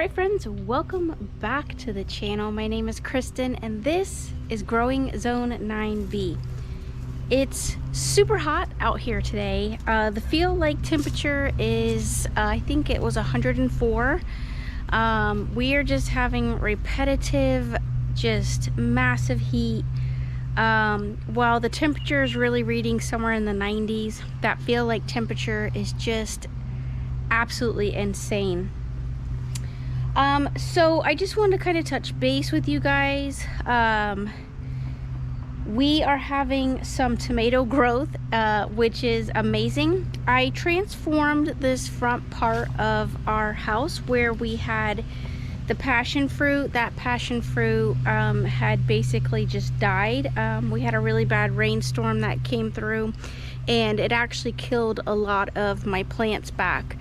Alright friends, welcome back to the channel. My name is Kristen and this is Growing Zone 9B. It's super hot out here today. The feel like temperature is, I think it was 104. We are just having repetitive, just massive heat. While the temperature is really reading somewhere in the 90s, that feel like temperature is just absolutely insane. So I just wanted to kind of touch base with you guys. We are having some tomato growth, which is amazing. I transformed this front part of our house where we had the passion fruit. That passion fruit had basically just died. We had a really bad rainstorm that came through and it actually killed a lot of my plants back.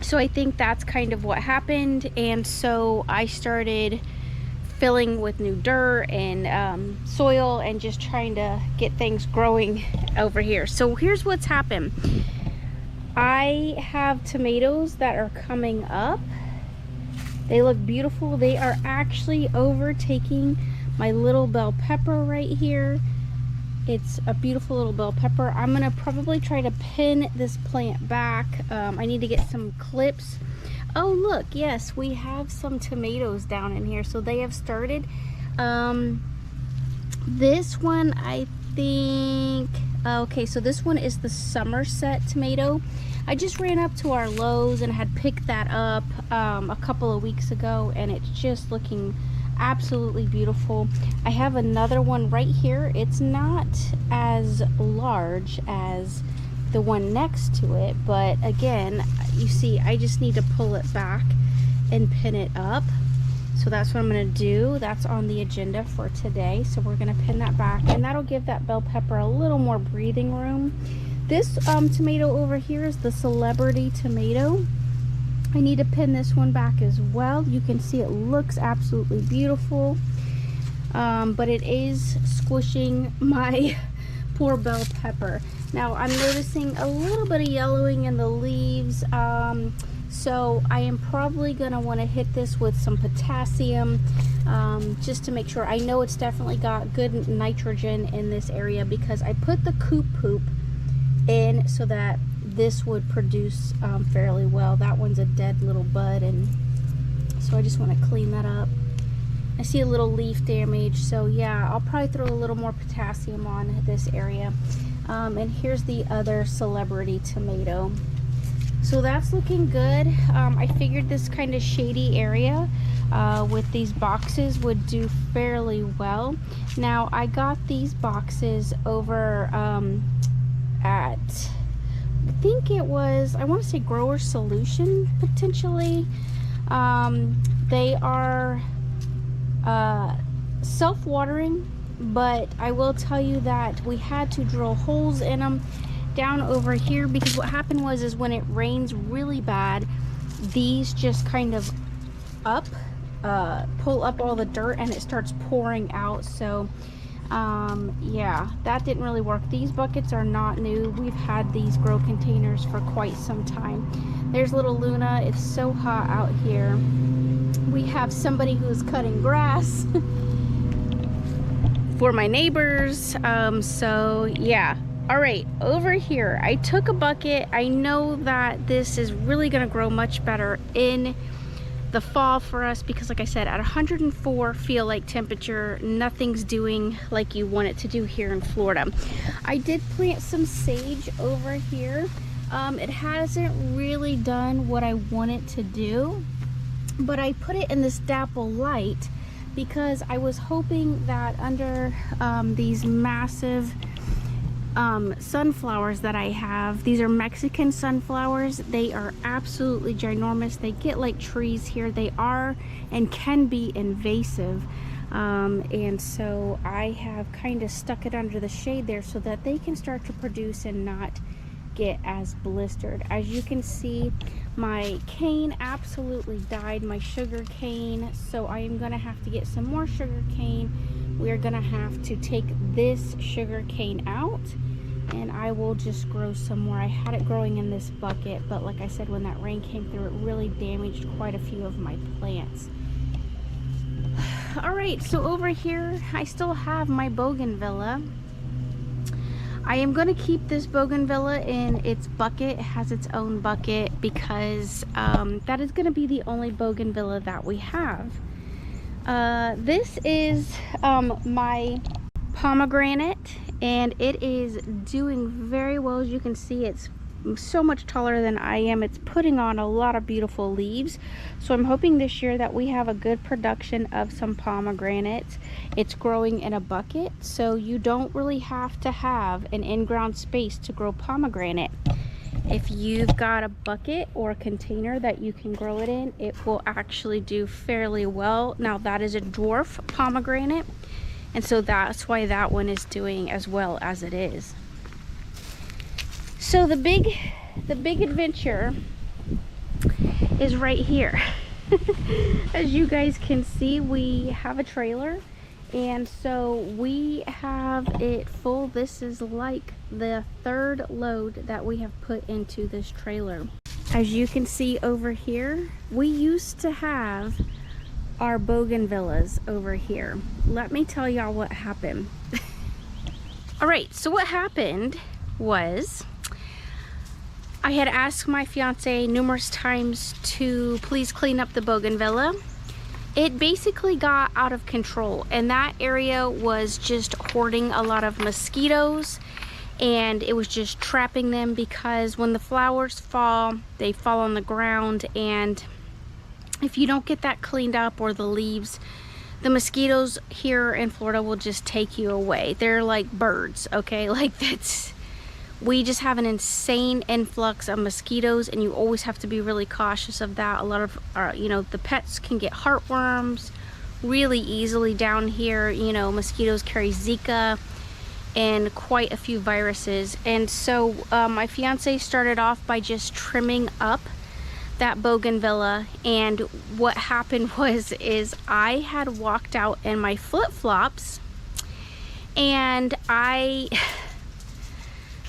So I think that's kind of what happened, and so I started filling with new dirt and soil and just trying to get things growing over here. So here's what's happened. I have tomatoes that are coming up. They look beautiful. They are actually overtaking my little bell pepper right here. It's a beautiful little bell pepper. I'm gonna probably try to pin this plant back. I need to get some clips. Oh look, yes, we have some tomatoes down in here, so they have started. This one, I think, okay, so this one is the Somerset tomato. I just ran up to our Lowe's and had picked that up a couple of weeks ago, and it's just looking absolutely beautiful. I have another one right here. It's not as large as the one next to it, but again, you see, I just need to pull it back and pin it up. So that's what I'm going to do. That's on the agenda for today. So we're going to pin that back, and that'll give that bell pepper a little more breathing room. This tomato over here is the Celebrity tomato. I need to pin this one back as well. You can see it looks absolutely beautiful, but it is squishing my poor bell pepper. Now I'm noticing a little bit of yellowing in the leaves, so I am probably going to want to hit this with some potassium just to make sure. I know it's definitely got good nitrogen in this area because I put the coop poop in so that this would produce fairly well. That one's a dead little bud, and so I just want to clean that up. I see a little leaf damage, so yeah, I'll probably throw a little more potassium on this area. And here's the other Celebrity tomato. So that's looking good. I figured this kind of shady area with these boxes would do fairly well. Now I got these boxes over at, I think it was, I want to say Grower Solution, potentially. They are self-watering, but I will tell you that we had to drill holes in them down over here because what happened was is when it rains really bad, these just kind of pull up all the dirt and it starts pouring out. So yeah, that didn't really work. These buckets are not new. We've had these grow containers for quite some time. There's little Luna. It's so hot out here. We have somebody who's cutting grass for my neighbors. So yeah. All right, over here, I took a bucket. I know that this is really gonna grow much better in the fall for us because, like I said, at 104 feel like temperature, nothing's doing like you want it to do here in Florida. I did plant some sage over here. It hasn't really done what I want it to do, but I put it in this dapple light because I was hoping that under these massive sunflowers that I have, these are Mexican sunflowers. They are absolutely ginormous. They get like trees here. They are and can be invasive, and so I have kind of stuck it under the shade there so that they can start to produce and not get as blistered. As you can see, my cane absolutely died, my sugar cane, so I am gonna have to get some more sugar cane. We are gonna have to take this sugar cane out and I will just grow some more. I had it growing in this bucket, but like I said, when that rain came through, it really damaged quite a few of my plants. All right, so over here, I still have my Bougainvillea. I am going to keep this Bougainvillea in its bucket. It has its own bucket because that is going to be the only Bougainvillea that we have. This is my pomegranate, and it is doing very well. As you can see, it's so much taller than I am. It's putting on a lot of beautiful leaves, so I'm hoping this year that we have a good production of some pomegranates. It's growing in a bucket, so you don't really have to have an in-ground space to grow pomegranate. If you've got a bucket or a container that you can grow it in, it will actually do fairly well. Now that is a dwarf pomegranate, and so that's why that one is doing as well as it is. So the big adventure is right here. As you guys can see, we have a trailer, and so we have it full. This is like the third load that we have put into this trailer. As you can see over here, we used to have our bougainvilleas over here. Let me tell y'all what happened. All right, so what happened was I had asked my fiance numerous times to please clean up the bougainvillea. It basically got out of control, and that area was just hoarding a lot of mosquitoes, and it was just trapping them because when the flowers fall, they fall on the ground, and if you don't get that cleaned up, or the leaves, the mosquitoes here in Florida will just take you away. They're like birds, okay? Like we just have an insane influx of mosquitoes, and you always have to be really cautious of that. A lot of you know, the pets can get heartworms really easily down here. You know, mosquitoes carry Zika and quite a few viruses. And so my fiance started off by just trimming up that bougainvillea, and what happened is I had walked out in my flip-flops, and I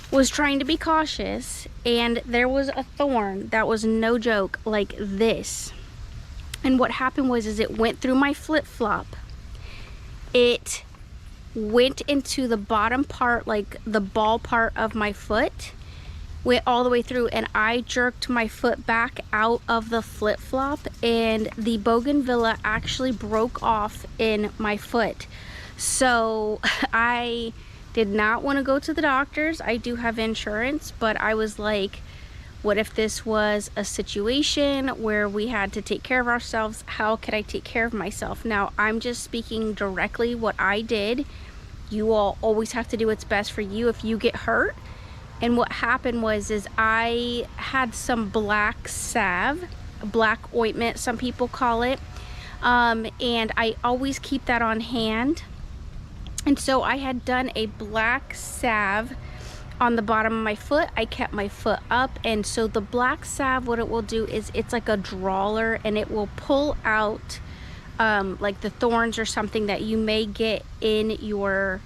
was trying to be cautious, and there was a thorn that was no joke, like this. And what happened was it went through my flip-flop. It went into the bottom part, like the ball part of my foot, went all the way through, and I jerked my foot back out of the flip-flop, and the bougainvillea actually broke off in my foot. So I did not want to go to the doctors. I do have insurance, but I was like, what if this was a situation where we had to take care of ourselves? How could I take care of myself? Now, I'm just speaking directly what I did. You all always have to do what's best for you if you get hurt. And what happened was I had some black salve, black ointment, some people call it, and I always keep that on hand. And so I had done a black salve on the bottom of my foot. I kept my foot up, and so the black salve, what it will do is it's like a drawer, and it will pull out like the thorns or something that you may get in your,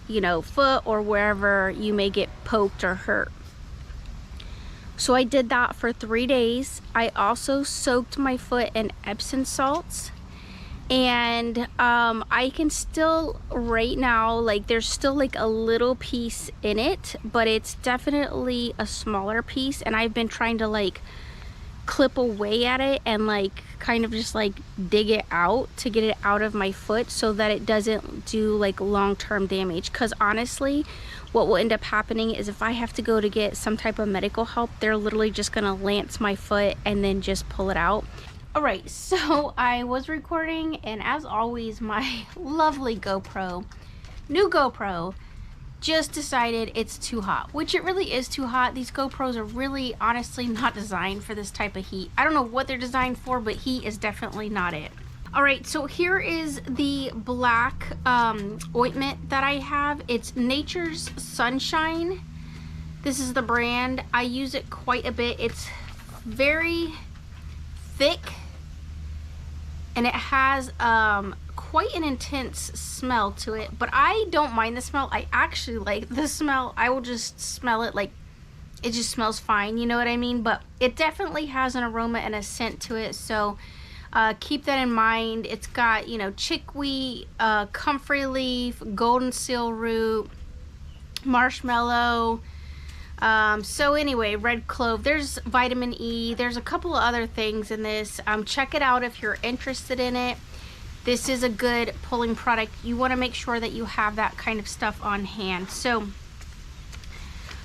you know, foot, or wherever you may get poked or hurt. So I did that for 3 days. I also soaked my foot in Epsom salts, and I can still, right now, like there's still like a little piece in it, but it's definitely a smaller piece, and I've been trying to like clip away at it and like kind of just like dig it out to get it out of my foot so that it doesn't do like long-term damage. Because honestly, what will end up happening is if I have to go to get some type of medical help, they're literally just gonna lance my foot and then just pull it out. All right, so I was recording, and as always, my lovely GoPro, new GoPro, just decided it's too hot, which it really is too hot. These GoPros are really honestly not designed for this type of heat. I don't know what they're designed for, but heat is definitely not it. All right, so here is the black ointment that I have. It's Nature's Sunshine. This is the brand. I use it quite a bit. It's very thick and it has quite an intense smell to it, but I don't mind the smell. I actually like the smell. I will just smell it, like it just smells fine, you know what I mean? But it definitely has an aroma and a scent to it, so keep that in mind. It's got, you know, chickweed, comfrey leaf, golden seal root, marshmallow. So anyway, red clove, there's vitamin E, there's a couple of other things in this. Check it out if you're interested in it. This is a good pulling product. You want to make sure that you have that kind of stuff on hand. So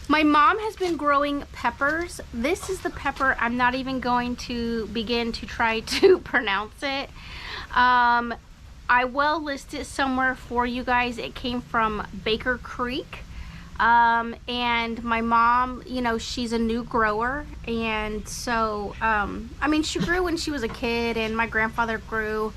my mom has been growing peppers. This is the pepper. I'm not even going to begin to try to pronounce it. I will list it somewhere for you guys. It came from Baker Creek. And my mom, you know, she's a new grower, and so I mean, she grew when she was a kid, and my grandfather grew,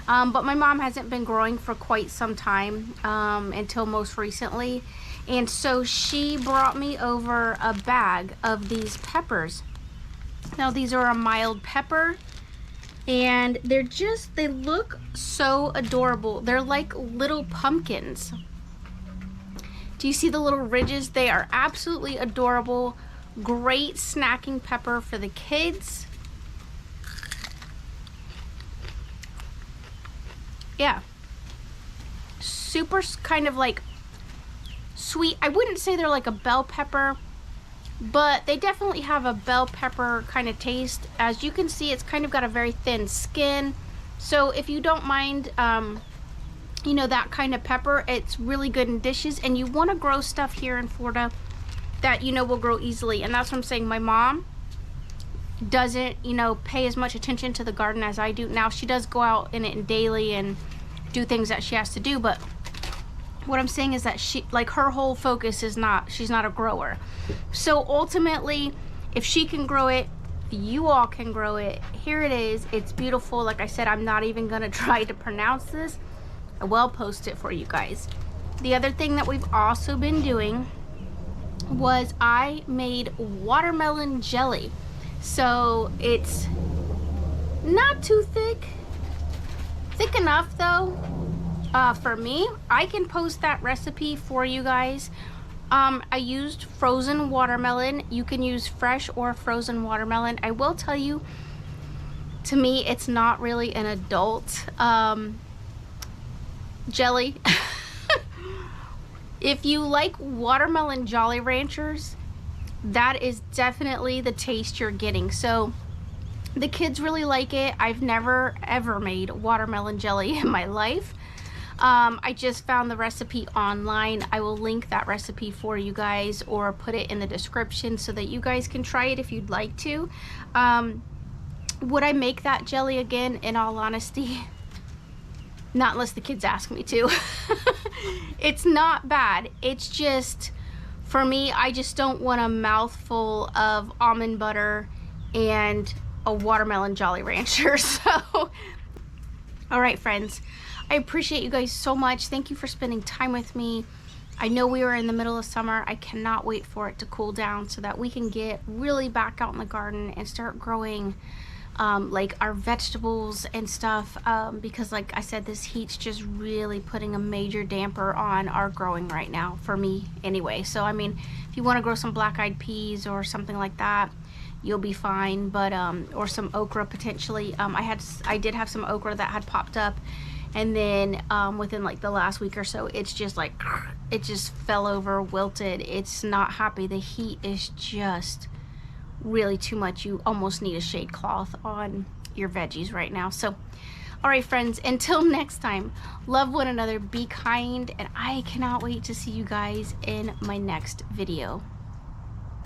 but my mom hasn't been growing for quite some time, until most recently. And so she brought me over a bag of these peppers. Now these are a mild pepper, and they're just, they look so adorable. They're like little pumpkins. Do you see the little ridges? They are absolutely adorable. Great snacking pepper for the kids. Yeah. Super kind of like sweet. I wouldn't say they're like a bell pepper, but they definitely have a bell pepper kind of taste. As you can see, it's kind of got a very thin skin. So if you don't mind, you know, that kind of pepper, it's really good in dishes. And you want to grow stuff here in Florida that, you know, will grow easily. And that's what I'm saying. My mom doesn't, you know, pay as much attention to the garden as I do. Now she does go out in it daily and do things that she has to do, but what I'm saying is that she, like, her whole focus is not, she's not a grower. So ultimately, if she can grow it, you all can grow it. Here it is. It's beautiful. Like I said, I'm not even gonna try to pronounce this. I will post it for you guys. The other thing that we've also been doing was I made watermelon jelly. So it's not too thick enough though, for me. I can post that recipe for you guys. I used frozen watermelon. You can use fresh or frozen watermelon. I will tell you, to me, it's not really an adult jelly. If you like watermelon Jolly Ranchers, that is definitely the taste you're getting. So the kids really like it. I've never ever made watermelon jelly in my life. I just found the recipe online. I will link that recipe for you guys or put it in the description so that you guys can try it if you'd like to. Would I make that jelly again, in all honesty? Not unless the kids ask me to. It's not bad. It's just, for me, I just don't want a mouthful of almond butter and a watermelon Jolly Rancher. So, all right, friends. I appreciate you guys so much. Thank you for spending time with me. I know we are in the middle of summer. I cannot wait for it to cool down so that we can get really back out in the garden and start growing like our vegetables and stuff, because like I said, this heat's just really putting a major damper on our growing right now, for me anyway. So I mean, if you want to grow some black-eyed peas or something like that, you'll be fine. But or some okra potentially. I did have some okra that had popped up, and then within like the last week or so, it's just like, it just fell over, wilted. It's not happy. The heat is just really too much. You almost need a shade cloth on your veggies right now. So all right, friends, until next time, love one another, be kind, and I cannot wait to see you guys in my next video.